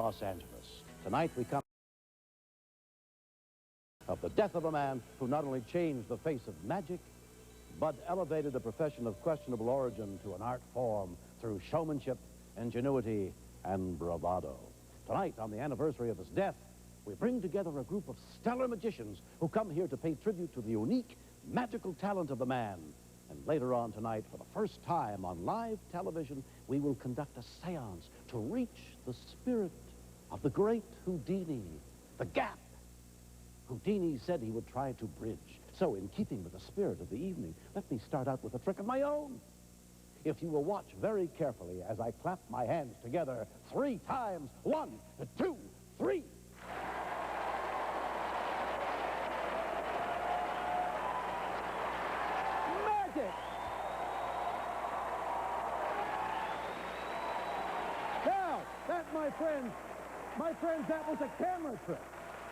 Los Angeles. Tonight we come of the death of a man who not only changed the face of magic, but elevated the profession of questionable origin to an art form through showmanship, ingenuity, and bravado. Tonight, on the anniversary of his death, we bring together a group of stellar magicians who come here to pay tribute to the unique, magical talent of the man. And later on tonight, for the first time on live television, we will conduct a seance to reach the spirit of the great Houdini, the gap Houdini said he would try to bridge. So, in keeping with the spirit of the evening, let me start out with a trick of my own. If you will watch very carefully as I clap my hands together 3 times, 1, 2, 3. Magic! Now, that, my friends, that was a camera trick,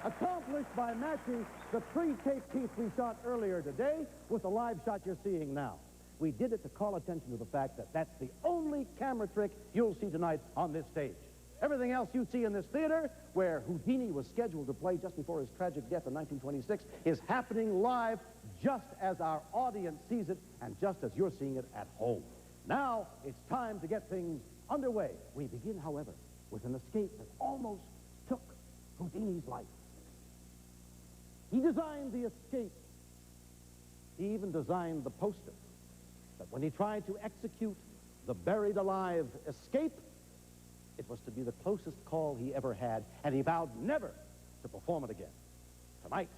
accomplished by matching the pre-tape piece we shot earlier today with the live shot you're seeing now. We did it to call attention to the fact that that's the only camera trick you'll see tonight on this stage. Everything else you see in this theater, where Houdini was scheduled to play just before his tragic death in 1926, is happening live just as our audience sees it and just as you're seeing it at home. Now, it's time to get things underway. We begin, however, with an escape that almost took Houdini's life. He designed the escape. He even designed the poster. But when he tried to execute the buried alive escape, it was to be the closest call he ever had, and he vowed never to perform it again. Tonight,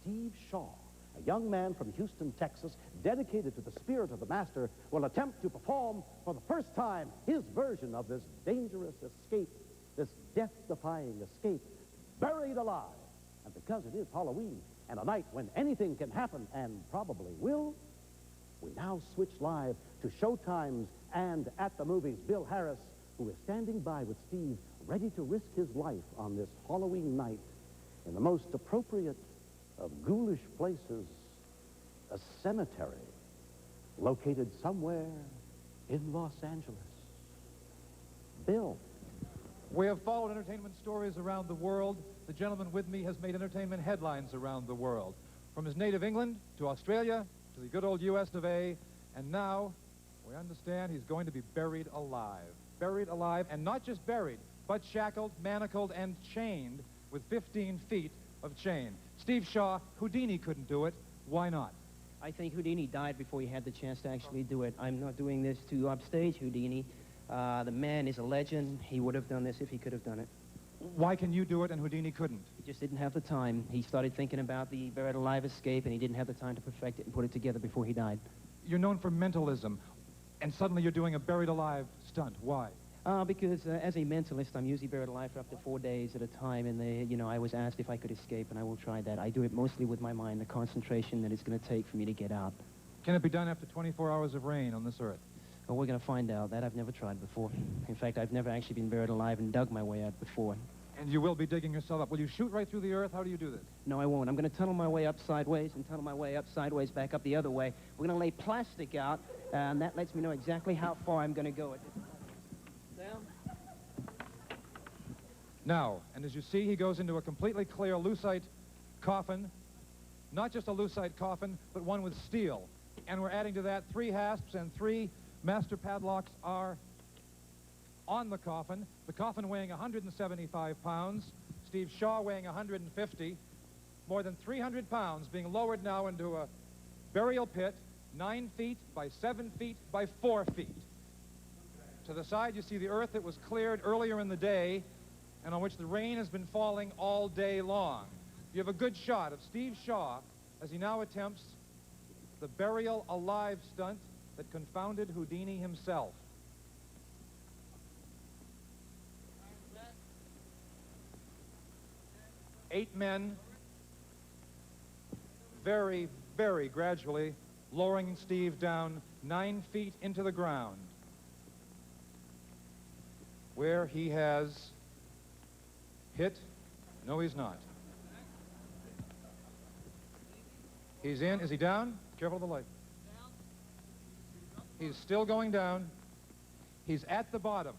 Steve Shaw, a young man from Houston, Texas, dedicated to the spirit of the master, will attempt to perform for the first time his version of this dangerous escape, this death-defying escape, buried alive. And because it is Halloween, and a night when anything can happen, and probably will, we now switch live to Showtime's And at the Movies' Bill Harris, who is standing by with Steve, ready to risk his life on this Halloween night in the most appropriate of ghoulish places, a cemetery located somewhere in Los Angeles. Bill. We have followed entertainment stories around the world. The gentleman with me has made entertainment headlines around the world. From his native England to Australia to the good old US of A. And now, we understand he's going to be buried alive. Buried alive, and not just buried, but shackled, manacled, and chained with 15 feet of chain. Steve Shaw, Houdini couldn't do it. Why not? I think Houdini died before he had the chance to actually do it. I'm not doing this to upstage Houdini. The man is a legend. He would have done this if he could have done it. Why can you do it and Houdini couldn't? He just didn't have the time. He started thinking about the buried alive escape, and he didn't have the time to perfect it and put it together before he died. You're known for mentalism, and suddenly you're doing a buried alive stunt. Why? Because as a mentalist, I'm usually buried alive for up to 4 days at a time, and I was asked if I could escape, and I will try that. I do it mostly with my mind, the concentration that it's going to take for me to get out. Can it be done after 24 hours of rain on this earth? Well, we're going to find out. That I've never tried before. In fact, I've never actually been buried alive and dug my way out before. And you will be digging yourself up. Will you shoot right through the earth? How do you do this? No, I won't. I'm going to tunnel my way up sideways and tunnel my way up sideways back up the other way. We're going to lay plastic out, and that lets me know exactly how far I'm going to go. Down. Now, and as you see, he goes into a completely clear lucite coffin. Not just a lucite coffin, but one with steel. And we're adding to that 3 hasps, and 3 master padlocks are on the coffin weighing 175 pounds, Steve Shaw weighing 150, more than 300 pounds being lowered now into a burial pit 9 feet by 7 feet by 4 feet. To the side you see the earth that was cleared earlier in the day and on which the rain has been falling all day long. You have a good shot of Steve Shaw as he now attempts the burial alive stunt that confounded Houdini himself. Eight men, very, very gradually, lowering Steve down 9 feet into the ground, where he has hit. No, he's not. He's in. Is he down? Careful of the light. He's still going down. He's at the bottom.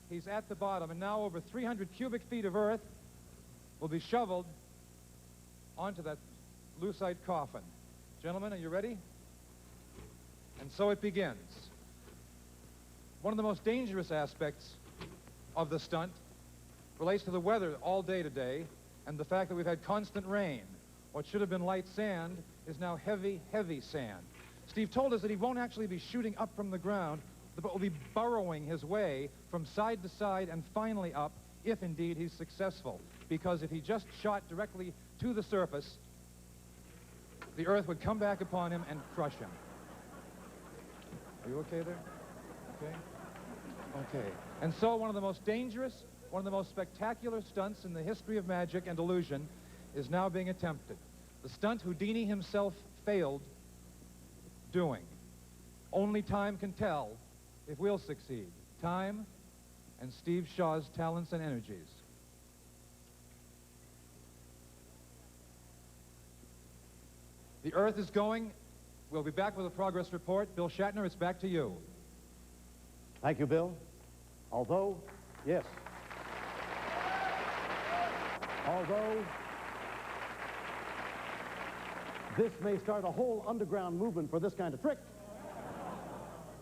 He's at the bottom, and now over 300 cubic feet of earth will be shoveled onto that lucite coffin. Gentlemen, are you ready? And so it begins. One of the most dangerous aspects of the stunt relates to the weather all day today and the fact that we've had constant rain. What should have been light sand is now heavy, heavy sand. Steve told us that he won't actually be shooting up from the ground, but will be burrowing his way from side to side and finally up, if indeed he's successful. Because if he just shot directly to the surface, the earth would come back upon him and crush him. Are you okay there? Okay? Okay. And so one of the most dangerous, one of the most spectacular stunts in the history of magic and illusion is now being attempted. The stunt Houdini himself failed doing. Only time can tell if we'll succeed. Time and Steve Shaw's talents and energies. The earth is going. We'll be back with a progress report. Bill Shatner, it's back to you. Thank you, Bill. Although this may start a whole underground movement for this kind of trick,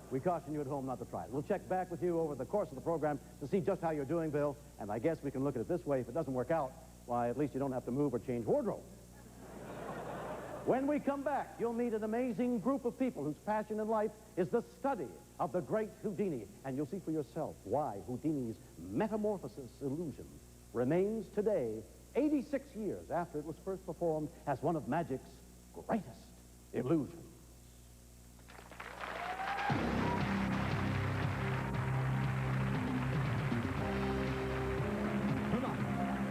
we caution you at home not to try it. We'll check back with you over the course of the program to see just how you're doing, Bill, and I guess we can look at it this way. If it doesn't work out, why, at least you don't have to move or change wardrobe. When we come back, you'll meet an amazing group of people whose passion in life is the study of the great Houdini, and you'll see for yourself why Houdini's metamorphosis illusion remains today, 86 years after it was first performed, as one of magic's greatest illusions. Tonight,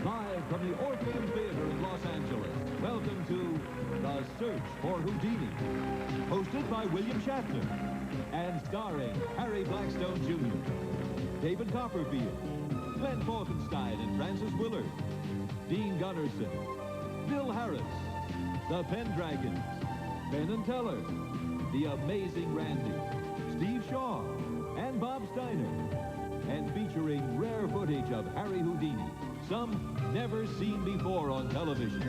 live from the Orpheum Theater in Los Angeles, welcome to The Search for Houdini, hosted by William Shatner, and starring Harry Blackstone Jr., David Copperfield, Glenn Falkenstein and Francis Willard, Dean Gunnarsson, Bill Harris, the Pendragons, Penn and Teller, the Amazing Randy, Steve Shaw, and Bob Steiner, and featuring rare footage of Harry Houdini, some never seen before on television.